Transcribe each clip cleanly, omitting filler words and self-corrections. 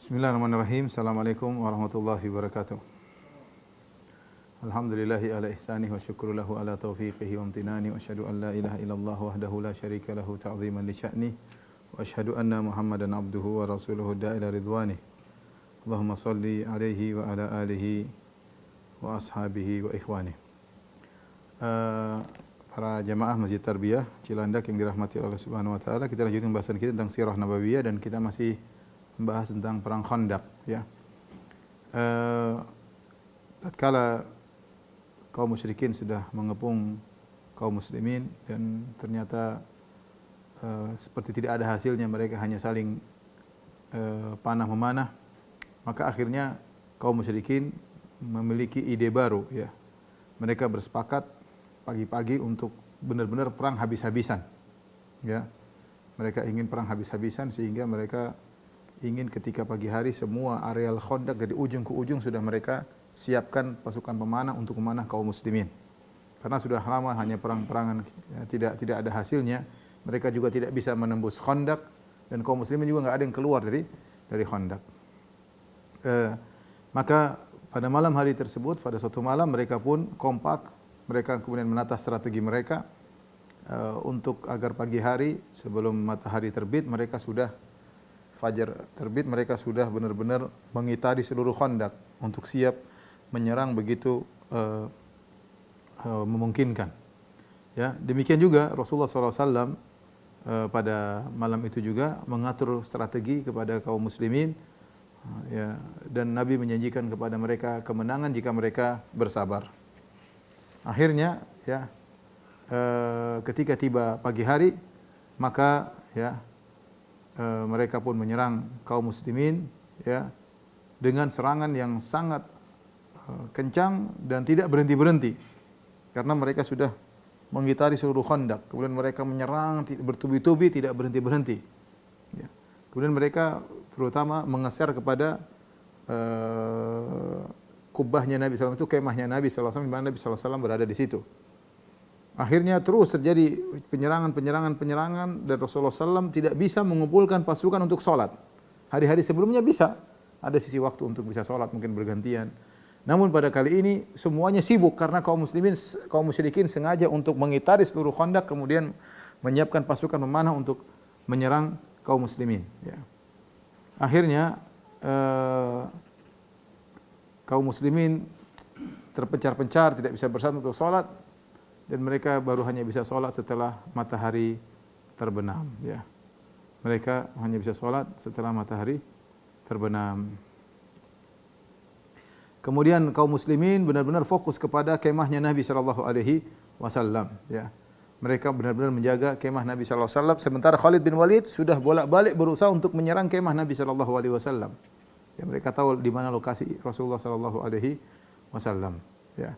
Bismillahirrahmanirrahim. Assalamualaikum warahmatullahi wabarakatuh. Alhamdulillahi ala ihsanih wa syukru lahu ala taufiqihi wa amtinani wa asyhadu an la ilaha illallah wahdahu la syarika lahu ta'ziman li sya'nih wa asyhadu anna Muhammadan abduhu wa rasuluhu da'ila ridwanih. Allahumma salli alaihi wa ala alihi wa ashabihi wa ikhwanih. Para jamaah Masjid Tarbiyah Cilandak yang dirahmati oleh Allah Subhanahu wa taala, kita lanjutkan pembahasan kita tentang sirah nabawiyah dan kita masih membahas tentang perang Khandaq ya. Tatkala kaum musyrikin sudah mengepung kaum muslimin dan ternyata seperti tidak ada hasilnya, mereka hanya saling panah memanah, maka akhirnya kaum musyrikin memiliki ide baru ya. Mereka bersepakat pagi-pagi untuk benar-benar perang habis-habisan ya. Mereka ingin perang habis-habisan sehingga mereka ingin ketika pagi hari semua areal Khandaq dari ujung ke ujung sudah mereka siapkan pasukan pemanah untuk memanah kaum muslimin. Karena sudah lama hanya perang-perangan ya, tidak ada hasilnya, mereka juga tidak bisa menembus Khandaq dan kaum muslimin juga enggak ada yang keluar dari Khandaq. Maka pada malam hari tersebut, pada suatu malam mereka pun kompak, mereka kemudian menata strategi mereka untuk agar pagi hari sebelum matahari terbit mereka sudah fajar terbit, mereka sudah benar-benar mengitari seluruh Khandaq untuk siap menyerang begitu memungkinkan. Ya, demikian juga Rasulullah SAW pada malam itu juga mengatur strategi kepada kaum muslimin ya, dan Nabi menjanjikan kepada mereka kemenangan jika mereka bersabar. Akhirnya ya ketika tiba pagi hari maka ya mereka pun menyerang kaum muslimin ya dengan serangan yang sangat kencang dan tidak berhenti-berhenti karena mereka sudah mengitari seluruh Khandaq. Kemudian mereka menyerang bertubi-tubi tidak berhenti-berhenti ya. Kemudian mereka terutama mengeser kepada kubahnya Nabi SAW, itu kemahnya Nabi SAW, di mana Nabi SAW berada di situ. Akhirnya terus terjadi penyerangan dan Rasulullah SAW tidak bisa mengumpulkan pasukan untuk sholat. Hari-hari sebelumnya bisa, ada sisi waktu untuk bisa sholat mungkin bergantian. Namun pada kali ini semuanya sibuk karena kaum musyrikin sengaja untuk mengitari seluruh Khandaq kemudian menyiapkan pasukan memanah untuk menyerang kaum muslimin. Ya. Akhirnya kaum muslimin terpencar-pencar, tidak bisa bersatu untuk sholat. Dan mereka baru hanya bisa sholat setelah matahari terbenam. Ya. Mereka hanya bisa sholat setelah matahari terbenam. Kemudian kaum muslimin benar-benar fokus kepada kemahnya Nabi SAW. Ya. Mereka benar-benar menjaga kemah Nabi SAW. Sementara Khalid bin Walid sudah bolak-balik berusaha untuk menyerang kemah Nabi SAW. Ya, mereka tahu di mana lokasi Rasulullah SAW. Ya.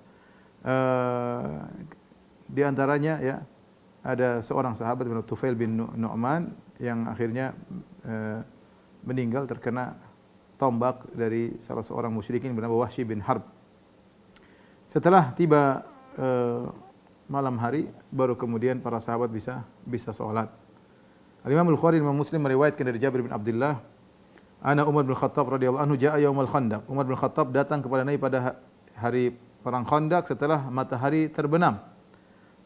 Di antaranya ya ada seorang sahabat bernama Tufail bin Nu'man yang akhirnya meninggal terkena tombak dari salah seorang musyrikin bernama Wahsy bin Harb. Setelah tiba malam hari baru kemudian para sahabat bisa salat. Al-Imam Al-Bukhari dan Muslim meriwayatkan dari Jabir bin Abdullah, "Ana Umar bin Khattab radhiyallahu anhu jaa yaumul Khandaq." Umar bin Khattab datang kepada Nabi pada hari perang Khandaq setelah matahari terbenam.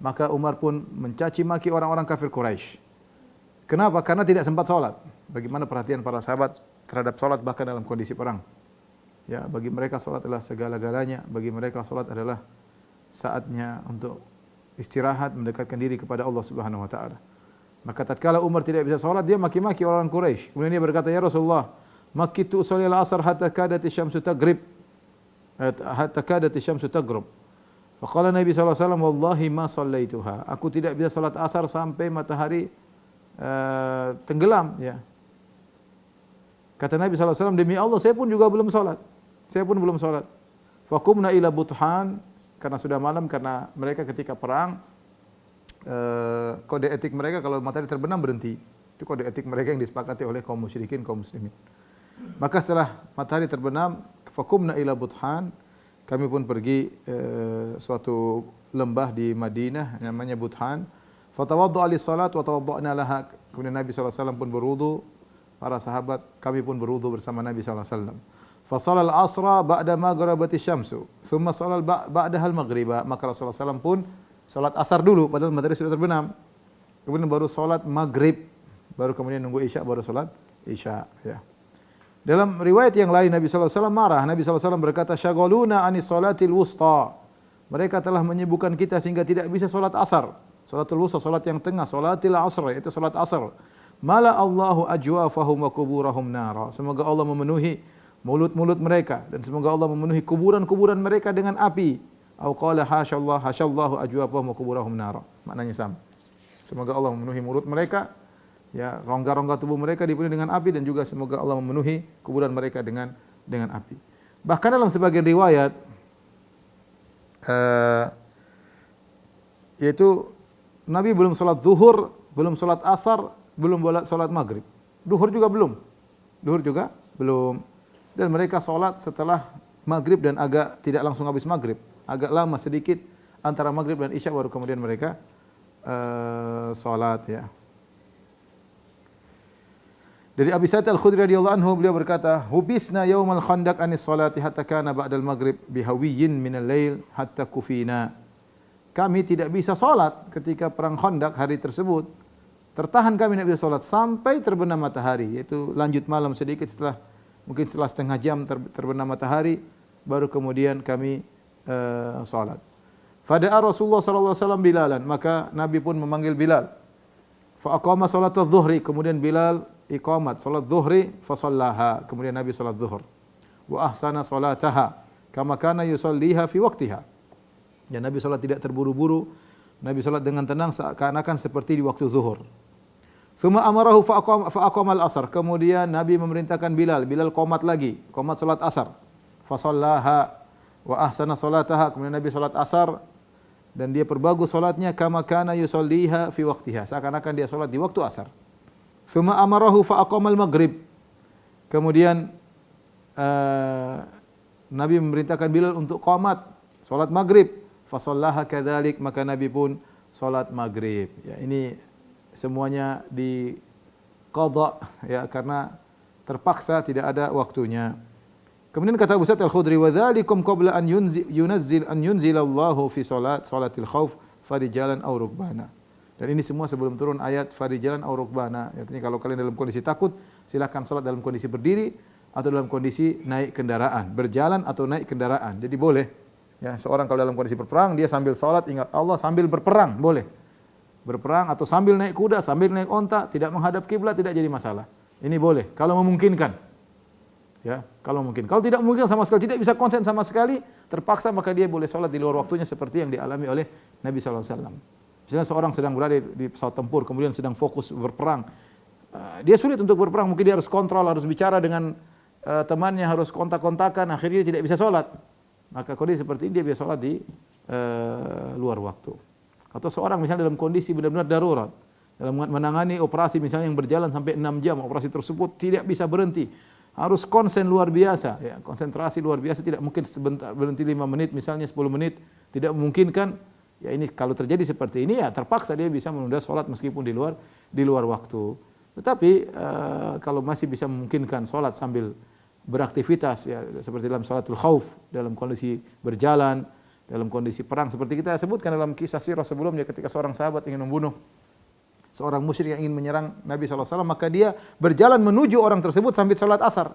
Maka Umar pun mencaci maki orang-orang kafir Quraisy. Kenapa? Karena tidak sempat sholat. Bagaimana perhatian para sahabat terhadap sholat bahkan dalam kondisi perang. Ya, bagi mereka sholat adalah segala-galanya. Bagi mereka sholat adalah saatnya untuk istirahat, mendekatkan diri kepada Allah Subhanahu Wa Taala. Maka tatkala Umar tidak bisa sholat, dia maki-maki orang Quraisy. Kemudian dia berkata, "Ya Rasulullah, makitu usolli al-asr hatta kadati syamsu taghrib." Hatta kadati syamsu taghrib. Faqala Nabi SAW, "Wallahi ma sallaituha." Aku tidak bisa salat asar sampai matahari tenggelam. Ya. Kata Nabi SAW, "Demi Allah, saya pun juga belum salat. Saya pun belum salat." Faqumna ila Buthan, karena sudah malam, karena mereka ketika perang kode etik mereka kalau matahari terbenam berhenti. Itu kode etik mereka yang disepakati oleh kaum musyrikin, kaum muslimin. Maka setelah matahari terbenam, faqumna ila Buthan, kami pun pergi suatu lembah di Madinah namanya Buthan. Fatawaddu'a lis salat wa tawadda'na laha. Kemudian Nabi SAW pun berwudu para sahabat, kami pun berwudu bersama Nabi sallallahu alaihi wasallam. Fa shalal asra ba'da maghribati syamsu, thumma shalal ba'daha al-maghriba. Maka Rasulullah SAW pun salat asar dulu padahal matahari sudah terbenam. Kemudian baru salat maghrib, baru kemudian nunggu isya, baru salat isya, ya. Dalam riwayat yang lain Nabi sallallahu alaihi wasallam marah. Nabi sallallahu alaihi wasallam berkata, "Syaghaluna anis salatil wusta." Mereka telah menyibukkan kita sehingga tidak bisa salat asar. Salatul wusta, salat yang tengah, salatil asr, itu salat asar. Mala Allahu ajwafahum wa kuburahum nara. Semoga Allah memenuhi mulut-mulut mereka dan semoga Allah memenuhi kuburan-kuburan mereka dengan api. Atau qala hasyallahu ajwafahum wa kuburahum nara. Maknanya sama. Semoga Allah memenuhi mulut mereka, ya, rongga-rongga tubuh mereka dipenuhi dengan api dan juga semoga Allah memenuhi kuburan mereka dengan api. Bahkan dalam sebagian riwayat yaitu Nabi belum salat zuhur, belum salat asar, belum salat maghrib. Duhur juga belum. Dan mereka salat setelah maghrib dan agak tidak langsung habis maghrib. Agak lama sedikit antara maghrib dan isya baru kemudian mereka salat, ya. Dari Abi Sa'id Al-Khudri radhiyallahu anhu beliau berkata, "Hubisna yaumal khandaq anis salati hatta kana ba'dal maghrib bihawiyyin minal lail hatta kufina." Kami tidak bisa salat ketika perang Khandaq hari tersebut. Tertahan kami tidak bisa salat sampai terbenam matahari, yaitu lanjut malam sedikit mungkin setelah setengah jam terbenam matahari baru kemudian kami salat. Fada'a Rasulullah sallallahu alaihi wasallam Bilalan, maka Nabi pun memanggil Bilal. Fa aqama salatul dhuhri, kemudian Bilal iqamat salat zuhri fa shallaha, kemudian Nabi salat zuhur. Wa ahsana salataha kama kana yusalliha fi waqtiha. Dan Nabi salat tidak terburu-buru, Nabi salat dengan tenang seakan-akan seperti di waktu zuhur. Tsumma amarahu fa aqama al-asr, kemudian Nabi memerintahkan Bilal qomat lagi, qomat salat asar. Fa shallaha wa ahsana salataha, kemudian Nabi salat asar dan dia perbagus salatnya kama kana yusalliha fi waqtiha, seakan-akan dia salat di waktu asar. Tsumma amarahu fa aqama al-maghrib. Kemudian Nabi memerintahkan Bilal untuk qomat salat maghrib. Fa shallaha kadzalik, maka Nabi pun salat maghrib. Ya, ini semuanya di qadha, ya, karena terpaksa tidak ada waktunya. Kemudian kata Abu Sa'id Al-Khudri, "Wa dzalikum qabla an yunzilallahu fi salatil khauf farijalan aw rukbana." Dan ini semua sebelum turun ayat farijalan aw rukbana. Artinya kalau kalian dalam kondisi takut, silakan salat dalam kondisi berdiri atau dalam kondisi naik kendaraan, berjalan atau naik kendaraan. Jadi boleh. Ya, seorang kalau dalam kondisi berperang, dia sambil salat ingat Allah sambil berperang, boleh. Berperang atau sambil naik kuda, sambil naik onta, tidak menghadap kiblat tidak jadi masalah. Ini boleh kalau memungkinkan. Ya, kalau mungkin. Kalau tidak mungkin sama sekali, tidak bisa konsen sama sekali, terpaksa maka dia boleh salat di luar waktunya seperti yang dialami oleh Nabi sallallahu alaihi wasallam. Misalnya seorang sedang berada di pesawat tempur, kemudian sedang fokus berperang. Dia sulit untuk berperang, mungkin dia harus kontrol, harus bicara dengan temannya, harus kontak-kontakan, akhirnya dia tidak bisa salat. Maka kondisi seperti ini dia bisa salat di luar waktu. Atau seorang misalnya dalam kondisi benar-benar darurat, dalam menangani operasi misalnya yang berjalan sampai 6 jam, operasi tersebut tidak bisa berhenti. Harus konsen luar biasa, ya, konsentrasi luar biasa, tidak mungkin sebentar berhenti 5 menit misalnya 10 menit, tidak memungkinkan. Ya, ini kalau terjadi seperti ini ya terpaksa dia bisa menunda salat meskipun di luar waktu. Tetapi kalau masih bisa memungkinkan salat sambil beraktivitas, ya, seperti dalam salatul khauf, dalam kondisi berjalan, dalam kondisi perang seperti kita sebutkan dalam kisah sirah sebelumnya ketika seorang sahabat ingin membunuh seorang musyrik yang ingin menyerang Nabi SAW, maka dia berjalan menuju orang tersebut sambil salat asar.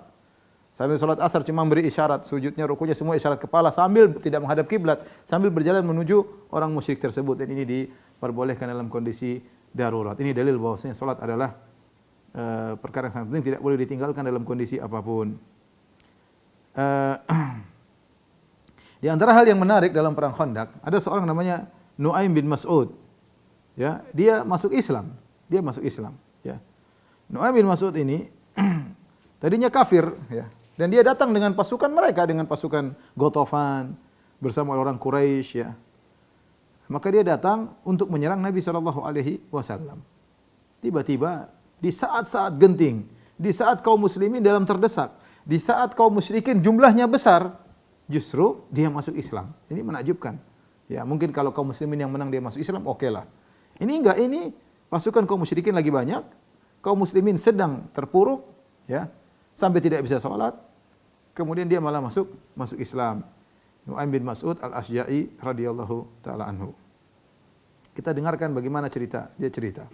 Sambil salat asar cuma beri isyarat, sujudnya, rukunya semua isyarat kepala sambil tidak menghadap kiblat, sambil berjalan menuju orang musyrik tersebut. Dan ini diperbolehkan dalam kondisi darurat. Ini dalil bahwasanya salat adalah perkara yang sangat penting, tidak boleh ditinggalkan dalam kondisi apapun. Di antara hal yang menarik dalam perang Khandaq, ada seorang namanya Nu'aim bin Mas'ud. Ya, dia masuk Islam. Ya. Nu'aim bin Mas'ud ini tadinya kafir, ya. Dan dia datang dengan pasukan mereka, dengan pasukan Ghatafan bersama orang Quraisy, ya. Maka dia datang untuk menyerang Nabi sallallahu alaihi wasallam. Tiba-tiba di saat-saat genting, di saat kaum muslimin dalam terdesak, di saat kaum musyrikin jumlahnya besar, justru dia masuk Islam. Ini menakjubkan. Ya, mungkin kalau kaum muslimin yang menang dia masuk Islam, oke lah. Ini enggak, ini pasukan kaum musyrikin lagi banyak, kaum muslimin sedang terpuruk, ya. Sampai tidak bisa salat, kemudian dia malah masuk Islam. Nu'aim bin Mas'ud Al-Asja'i radhiyallahu taala anhu. Kita dengarkan bagaimana dia cerita.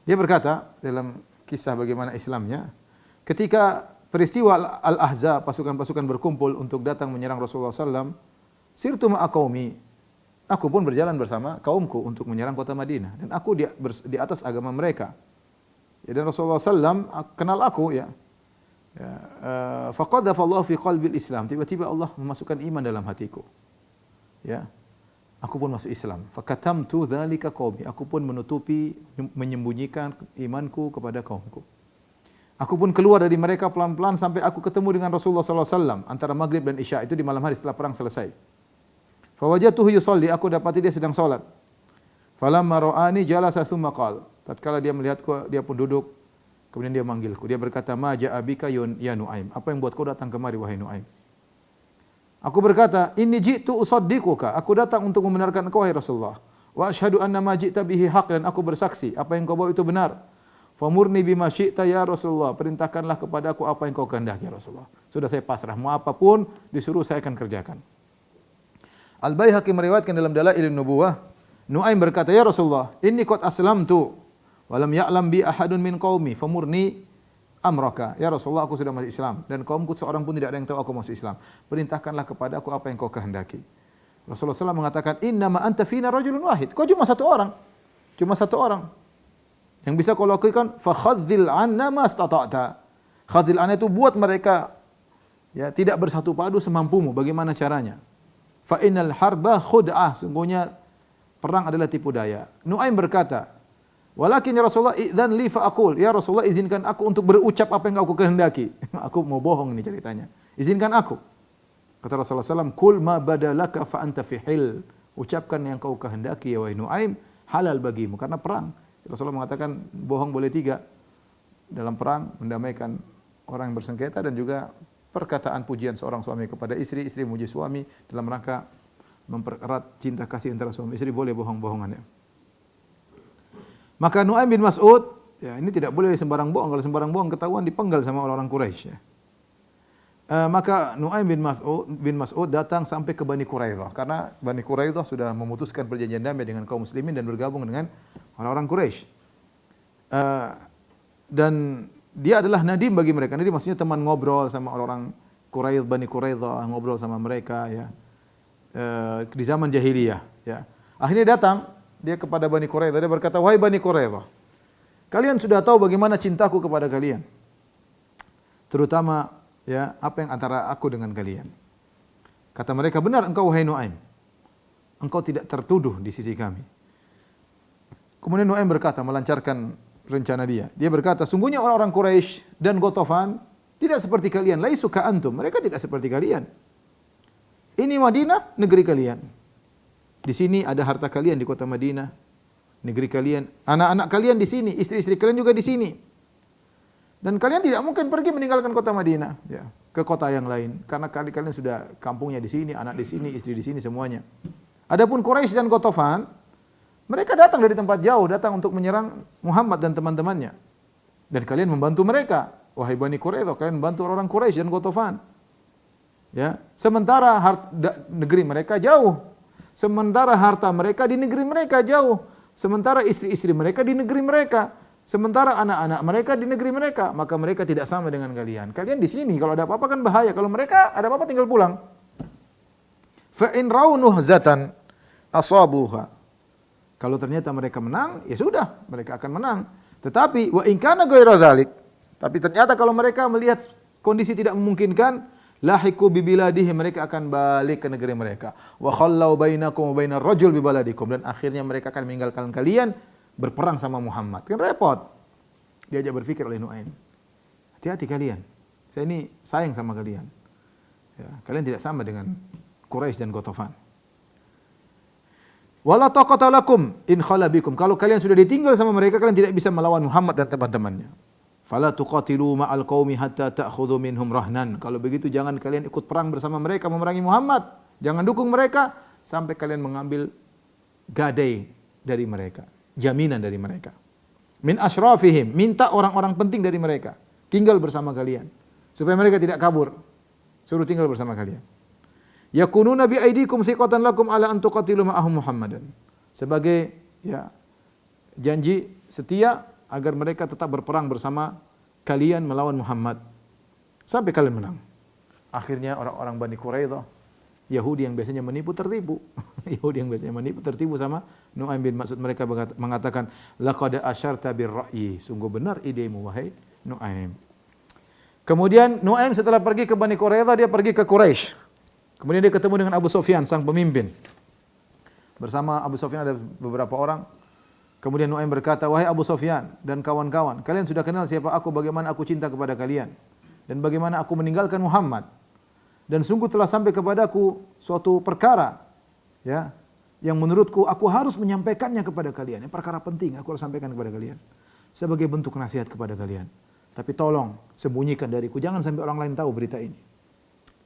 Dia berkata dalam kisah bagaimana Islamnya, ketika peristiwa Al-Ahzab, pasukan-pasukan berkumpul untuk datang menyerang Rasulullah SAW, sirtu ma'a qaumi, aku pun berjalan bersama kaumku untuk menyerang kota Madinah, dan aku di atas agama mereka. Ya, dan Rasulullah SAW kenal aku, ya. Faqadhafa Allah fi qalbil Islam. Tiba-tiba Allah memasukkan iman dalam hatiku. Ya. Aku pun masuk Islam. Fakatamtu dzalika qaumi. Aku pun menyembunyikan imanku kepada kaumku. Aku pun keluar dari mereka pelan-pelan sampai aku ketemu dengan Rasulullah SAW antara maghrib dan isya, itu di malam hari setelah perang selesai. Fawajatuhu yusalli, aku dapati dia sedang salat. Falamma ra'ani jalasa tsumma qala. Tatkala dia melihatku, dia pun duduk. Kemudian dia manggilku. Dia berkata, "Ma ja'a bika ya Nu'aim?" Apa yang buat kau datang kemari wahai Nu'aim? Aku berkata, "Inni ji'tu usaddiquka." Aku datang untuk membenarkan engkau wahai Rasulullah. Wa asyhadu anna ma ji'ta bihi haqq, dan aku bersaksi apa yang kau bawa itu benar. Famurni bima syi'ta ya Rasulullah. Perintahkanlah kepadaku apa yang kau kehendaki ya Rasulullah. Sudah saya pasrah, mau apapun disuruh saya akan kerjakan. Al-Baihaqi meriwayatkan dalam Dalailun Nubuwah, Nu'aim berkata, "Ya Rasulullah, inni qad aslamtu walam ya'lam bi ahadun min qaumi famurni amraka." Ya Rasulullah, aku sudah masuk Islam dan kaumku seorang pun tidak ada yang tahu aku masuk Islam. Perintahkanlah kepada aku apa yang kau kehendaki. Rasulullah SAW mengatakan, "Inna ma anta fina rajulun wahid." Kau cuma satu orang. Cuma satu orang. Yang bisa kau lakukan, fa khadzil 'anna ma istata'ta. Khadzil 'anna itu buat mereka ya tidak bersatu padu semampumu. Bagaimana caranya? Fa innal harba khud'ah. Sungguhnya perang adalah tipu daya. Nu'aim berkata, "Walakin ya Rasulullah idzan li fa aqul." Ya Rasulullah, izinkan aku untuk berucap apa yang kau kehendaki. Aku mau bohong ini ceritanya. Izinkan aku. Kata Rasulullah SAW, "Kul ma badalaka fa anta fi hil." Ucapkan yang kau kehendaki ya wahai Nu'aim, halal bagimu karena perang. Rasulullah mengatakan bohong boleh 3. Dalam perang mendamaikan orang yang bersengketa, dan juga perkataan pujian seorang suami kepada istri, istri memuji suami dalam rangka mempererat cinta kasih antara suami istri, boleh bohong-bohongannya. Maka Nu'aim bin Mas'ud, ya ini tidak boleh sembarang bohong. Kalau sembarang bohong ketahuan dipenggal sama orang-orang Quraisy. Ya. Maka Nu'aim bin Mas'ud datang sampai ke Bani Quraidah, karena Bani Quraidah sudah memutuskan perjanjian damai dengan kaum muslimin dan bergabung dengan orang-orang Quraisy. Dan dia adalah nadim bagi mereka. Nadim maksudnya teman ngobrol sama orang-orang Quraidah, Bani Quraidah, ngobrol sama mereka ya. Di zaman jahiliyah ya. Akhirnya datang dia kepada Bani Quraidah, dia berkata, "Wahai Bani Quraidah, kalian sudah tahu bagaimana cintaku kepada kalian. Terutama ya apa yang antara aku dengan kalian." Kata mereka, "Benar engkau wahai Nu'aim. Engkau tidak tertuduh di sisi kami." Kemudian Nu'aim berkata, melancarkan rencana dia. Dia berkata, "Sungguhnya orang-orang Quraisy dan Ghatafan tidak seperti kalian. Laisu ka antum." Mereka tidak seperti kalian. Ini Madinah, negeri kalian. Di sini ada harta kalian di kota Madinah, negeri kalian. Anak-anak kalian di sini, istri-istri kalian juga di sini. Dan kalian tidak mungkin pergi meninggalkan kota Madinah ya, ke kota yang lain, karena kalian sudah kampungnya di sini, anak di sini, istri di sini semuanya. Adapun Quraisy dan Ghatafan, mereka datang dari tempat jauh, datang untuk menyerang Muhammad dan teman-temannya. Dan kalian membantu mereka. Wahai Bani Quraidah, kalian membantu orang Quraisy dan Ghatafan. Ya, sementara negeri mereka jauh. Sementara harta mereka di negeri mereka jauh. Sementara istri-istri mereka di negeri mereka. Sementara anak-anak mereka di negeri mereka. Maka mereka tidak sama dengan kalian. Kalian di sini, kalau ada apa-apa kan bahaya. Kalau mereka ada apa-apa tinggal pulang. Fa in ra'u nuhzatan asabuha. Kalau ternyata mereka menang, ya sudah, mereka akan menang. Tetapi wa in kana ghairu dzalik, tapi ternyata kalau mereka melihat kondisi tidak memungkinkan, lahiqu bi biladihi, mereka akan balik ke negeri mereka. Wa khallau bainakum wa bainar rajul bi baladikum, dan akhirnya mereka akan meninggalkan kalian berperang sama Muhammad. Kan repot. Diajak berpikir oleh Nu'aim. Hati-hati kalian. Saya ini sayang sama kalian. Ya, kalian tidak sama dengan Quraisy dan Ghatafan. Wala taqata lakum in khala bikum. Kalau kalian sudah ditinggal sama mereka, kalian tidak bisa melawan Muhammad dan teman-temannya. Fala tuqatilu ma'al qaumi hatta ta'khudhu minhum rahnan. Kalau begitu jangan kalian ikut perang bersama mereka memerangi Muhammad. Jangan dukung mereka sampai kalian mengambil gadai dari mereka, jaminan dari mereka. Min asyrafihim, minta orang-orang penting dari mereka. tinggal bersama kalian. Supaya mereka tidak kabur. Suruh tinggal bersama kalian. Yakununa bi aidikum thiqatan lakum ala an tuqatilu ma'ahum Muhammadan. Sebagai ya janji setia agar mereka tetap berperang bersama kalian melawan Muhammad sampai kalian menang. Akhirnya orang-orang Bani Quraidah, Yahudi yang biasanya menipu tertipu. Yahudi yang biasanya menipu tertipu sama Nu'aim bin Mas'ud. Mereka mengatakan, laqad asyarta birra'yi. Sungguh benar idemu wahai Nu'aim. Kemudian Nu'aim setelah pergi ke Bani Quraidah, dia pergi ke Quraisy. Kemudian dia ketemu dengan Abu Sufyan, sang pemimpin. Bersama Abu Sufyan ada beberapa orang. Kemudian Nu'aim berkata, wahai Abu Sufyan dan kawan-kawan, kalian sudah kenal siapa aku, bagaimana aku cinta kepada kalian, dan bagaimana aku meninggalkan Muhammad. Dan sungguh telah sampai kepadaku suatu perkara, ya, yang menurutku aku harus menyampaikannya kepada kalian. Ini perkara penting, aku harus sampaikan kepada kalian sebagai bentuk nasihat kepada kalian. Tapi tolong sembunyikan dariku, jangan sampai orang lain tahu berita ini.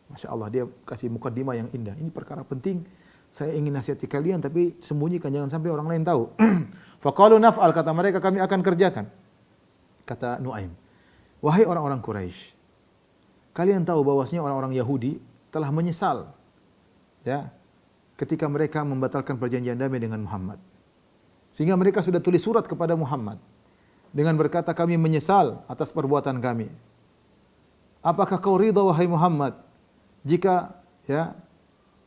Masya Allah, dia kasih mukaddimah yang indah. Ini perkara penting, saya ingin nasihati kalian, tapi sembunyikan, jangan sampai orang lain tahu. Faqalu naf'al, kata mereka, kami akan kerjakan. Kata Nu'aim, wahai orang-orang Quraisy, kalian tahu bahwasanya orang-orang Yahudi telah menyesal, ya, ketika mereka membatalkan perjanjian damai dengan Muhammad. Sehingga mereka sudah tulis surat kepada Muhammad dengan berkata, kami menyesal atas perbuatan kami. Apakah kau ridha wahai Muhammad jika ya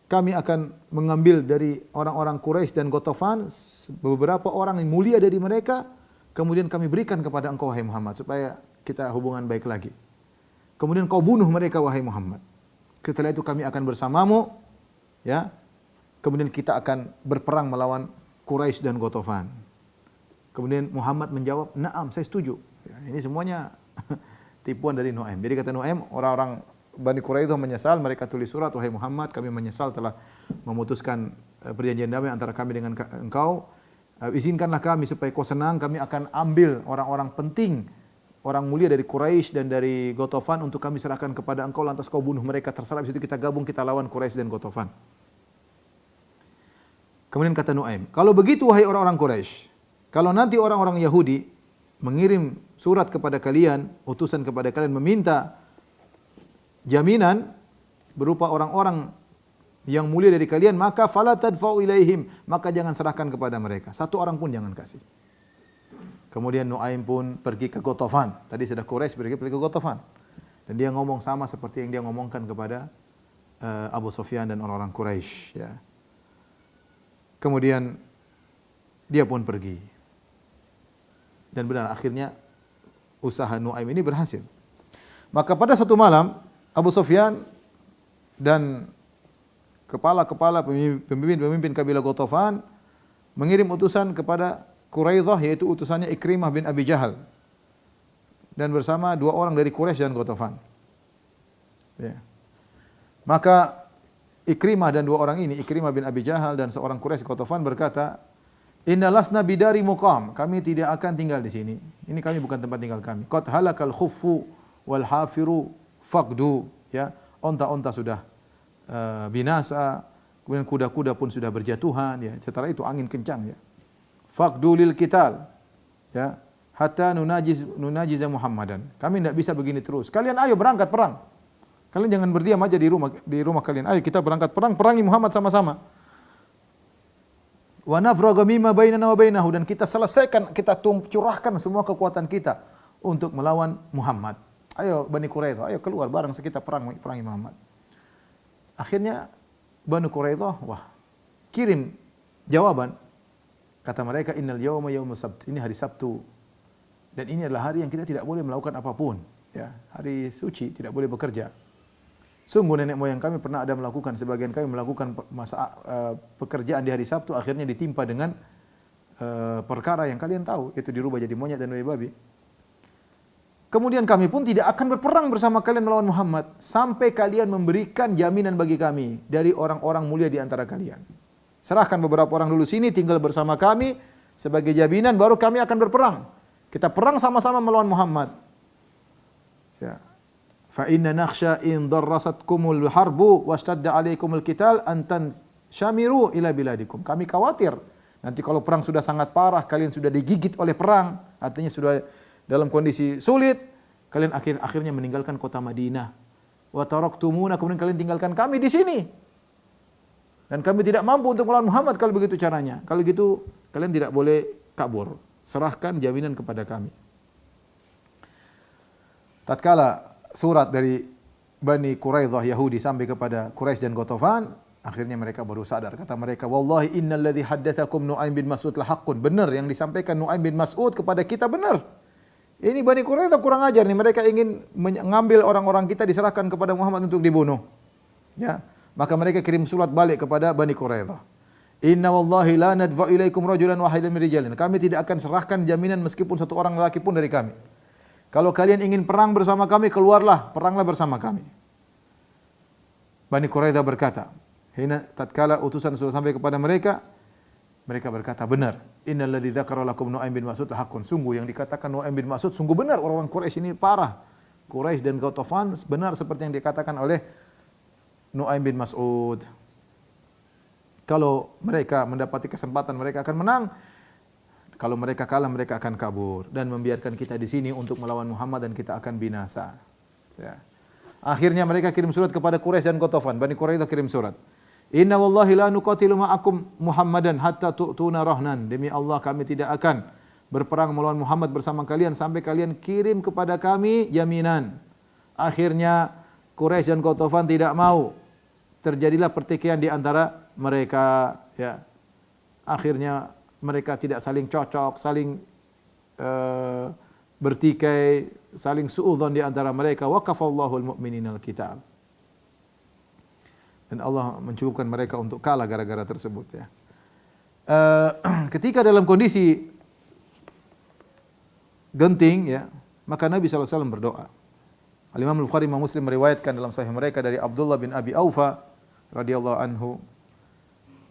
kami akan mengambil dari orang-orang Quraisy dan Ghatafan beberapa orang yang mulia dari mereka, kemudian kami berikan kepada engkau wahai Muhammad supaya kita hubungan baik lagi. Kemudian kau bunuh mereka wahai Muhammad. Setelah itu kami akan bersamamu, ya. Kemudian kita akan berperang melawan Quraisy dan Ghatafan. Kemudian Muhammad menjawab, "Na'am, saya setuju." Ya, ini semuanya tipuan dari Nu'aim. Jadi kata Nu'aim, orang-orang Bani Quraidah menyesal, mereka tulis surat, wahai Muhammad, kami menyesal telah memutuskan perjanjian damai antara kami dengan engkau. Izinkanlah kami supaya kau senang, kami akan ambil orang-orang penting, orang mulia dari Quraisy dan dari Ghatafan untuk kami serahkan kepada engkau, lantas kau bunuh mereka, terserah, habis itu kita gabung, kita lawan Quraisy dan Ghatafan. Kemudian kata Nu'aim, kalau begitu wahai orang-orang Quraisy, kalau nanti orang-orang Yahudi mengirim surat kepada kalian, utusan kepada kalian meminta jaminan berupa orang-orang yang mulia dari kalian, maka fala tadfa'u ilaihim, maka jangan serahkan kepada mereka. Satu orang pun jangan kasih. Kemudian Nu'aim pun pergi ke Ghatafan. Tadi sudah Quraisy pergi ke Ghatafan. Dan dia ngomong sama seperti yang dia ngomongkan kepada Abu Sufyan dan orang-orang Quraisy, ya. Kemudian dia pun pergi. Dan benar akhirnya usaha Nu'aim ini berhasil. Maka pada suatu malam Abu Sufyan dan kepala-kepala pemimpin kabilah Ghatafan mengirim utusan kepada Quraidah, yaitu utusannya Ikrimah bin Abi Jahal, dan bersama dua orang dari Quraisy dan Ghatafan. Ya. Maka Ikrimah dan dua orang ini, Ikrimah bin Abi Jahal dan seorang Quraisy Ghatafan berkata, "Inna lasna bidari muqam." Kami tidak akan tinggal di sini. Ini kami bukan tempat tinggal kami. Qad halakal khuffu wal hafiru faqdu, ya. Onta-onta sudah binasa, kemudian kuda-kuda pun sudah berjatuhan, ya. Setelah itu angin kencang, ya. Faqdu lil qital, ya. Hatta nunajiza Muhammadan. Kami tidak bisa begini terus. Kalian ayo berangkat perang. Kalian jangan berdiam aja di rumah kalian. Ayo kita berangkat perang, perangi Muhammad sama-sama. Wa nafragha mimma bainana wa bainahu, dan kita selesaikan, kita curahkan semua kekuatan kita untuk melawan Muhammad. Ayo Bani Quraidah, ayo keluar bareng kita perangi Muhammad. Akhirnya Bani Quraidah, wah, kirim jawaban. Kata mereka, innal yawma yaumus sabt. Ini hari Sabtu. Dan ini adalah hari yang kita tidak boleh melakukan apapun, ya. Hari suci, tidak boleh bekerja. Sungguh nenek moyang kami pernah ada melakukan, sebagian kami melakukan pekerjaan di hari Sabtu, akhirnya ditimpa dengan perkara yang kalian tahu, yaitu dirubah jadi monyet dan babi. Kemudian kami pun tidak akan berperang bersama kalian melawan Muhammad sampai kalian memberikan jaminan bagi kami dari orang-orang mulia di antara kalian. Serahkan beberapa orang dulu sini tinggal bersama kami sebagai jaminan, baru kami akan berperang. Kita perang sama-sama melawan Muhammad. Ya. Fa inna nakhsha in darrasatkumul harbu washtadda alaikumul qital an tanshamiru ila biladikum. Kami khawatir nanti kalau perang sudah sangat parah, kalian sudah digigit oleh perang, artinya sudah dalam kondisi sulit, Kalian akhirnya meninggalkan kota Madinah. Wa taraktumuna, kemudian kalian tinggalkan kami di sini. Dan kami tidak mampu untuk melawan Muhammad kalau begitu caranya. Kalau gitu kalian tidak boleh kabur. Serahkan jaminan kepada kami. Tatkala surat dari Bani Quraidah Yahudi sampai kepada Quraisy dan Ghatafan, akhirnya mereka baru sadar. Kata mereka, "Wallahi innal ladzi haddatsakum Nu'aim bin Mas'ud la haqqun." Benar yang disampaikan Nu'aim bin Mas'ud kepada kita benar. Ini Bani Quraidah kurang ajar nih, mereka ingin mengambil orang-orang kita diserahkan kepada Muhammad untuk dibunuh. Ya. Maka mereka kirim surat balik kepada Bani Quraidah. Inna wallahi la nadfa ilaikum rajulan wahidan min rijalin. Kami tidak akan serahkan jaminan meskipun satu orang lelaki pun dari kami. Kalau kalian ingin perang bersama kami, keluarlah, peranglah bersama kami. Bani Quraidah berkata, tatkala utusan sudah sampai kepada mereka, mereka berkata, benar. Innal ladzi dzakara lakum Nu'aim bin Mas'ud haqqun. Sungguh yang dikatakan Nu'aim bin Mas'ud sungguh benar. Orang-orang Quraisy ini parah. Quraisy dan Ghatafan benar seperti yang dikatakan oleh Nu'aim bin Mas'ud. Kalau mereka mendapati kesempatan, mereka akan menang. Kalau mereka kalah, mereka akan kabur dan membiarkan kita di sini untuk melawan Muhammad dan kita akan binasa. Ya. Akhirnya mereka kirim surat kepada Quraisy dan Ghatafan. Bani Quraidah kirim surat. Inna wallahi la nuqatilu ma'akum Muhammadan hatta tu'tuna rahnan. Demi Allah kami tidak akan berperang melawan Muhammad bersama kalian sampai kalian kirim kepada kami jaminan. Akhirnya Quraisy dan Ghatafan tidak mau. Terjadilah pertikaian di antara mereka, ya. Akhirnya mereka tidak saling cocok, saling bertikai, saling suudzon di antara mereka. Waqafallahu al-mu'minina al-kitab. Dan Allah mencukupkan mereka untuk kalah gara-gara tersebut, ya. Ketika dalam kondisi genting, ya, maka Nabi SAW berdoa. Al-Imam Al-Bukhari dan Muslim meriwayatkan dalam sahih mereka dari Abdullah bin Abi Aufa radhiyallahu anhu.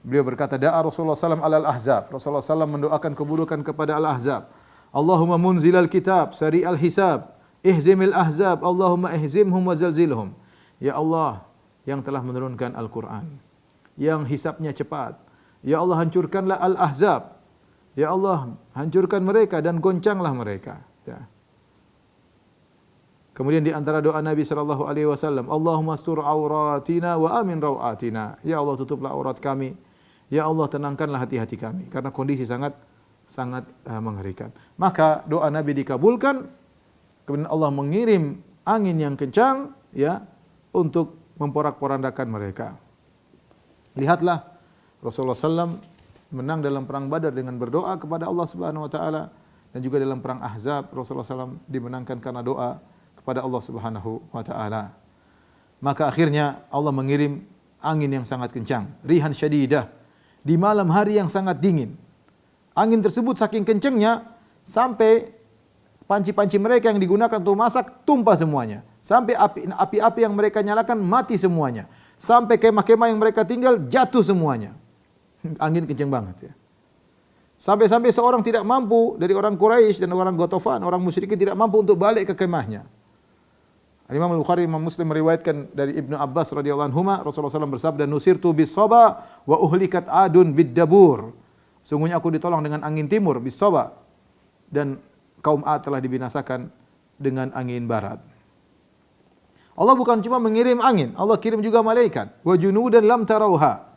Beliau berkata, da'a Rasulullah SAW alal ahzab. Rasulullah SAW mendoakan keburukan kepada al-ahzab. Allahumma munzilal kitab, sari'al hisab, ihzimil ahzab, Allahumma ihzimhum wa zalzilhum. Ya Allah, yang telah menurunkan Al-Quran, yang hisabnya cepat. Ya Allah, hancurkanlah al-ahzab. Ya Allah, hancurkan mereka dan goncanglah mereka. Ya. Kemudian di antara doa Nabi sallallahu alaihi wasallam, Allahumma astur auratina wa amin rawatina. Ya Allah, tutuplah aurat kami. Ya Allah, tenangkanlah hati-hati kami karena kondisi sangat mengerikan. Maka doa Nabi dikabulkan. Kemudian Allah mengirim angin yang kencang, ya, untuk memporak-porandakan mereka. Lihatlah Rasulullah SAW menang dalam perang Badar dengan berdoa kepada Allah Subhanahu wa taala, dan juga dalam perang Ahzab Rasulullah SAW dimenangkan karena doa kepada Allah Subhanahu wa taala. Maka akhirnya Allah mengirim angin yang sangat kencang, rihan syadidah, di malam hari yang sangat dingin. Angin tersebut saking kencangnya sampai panci-panci mereka yang digunakan untuk masak tumpah semuanya. Sampai api-api yang mereka nyalakan mati semuanya. Sampai kemah-kemah yang mereka tinggal jatuh semuanya. Angin kencang banget, ya. Sampai-sampai seorang tidak mampu dari orang Quraisy dan orang Ghatafan, orang musyrikin tidak mampu untuk balik ke kemahnya. Imam Al-Bukhari, Imam Muslim meriwayatkan dari Ibnu Abbas radhiyallahu anhuma, Rasulullah SAW bersabda, "Nusirtu bis-saba wa uhlikat adun bid-dabur." Sungguhnya aku ditolong dengan angin timur, bis-saba, dan kaum Ad telah dibinasakan dengan angin barat. Allah bukan cuma mengirim angin, Allah kirim juga malaikat. Wa junudan lam tarauha.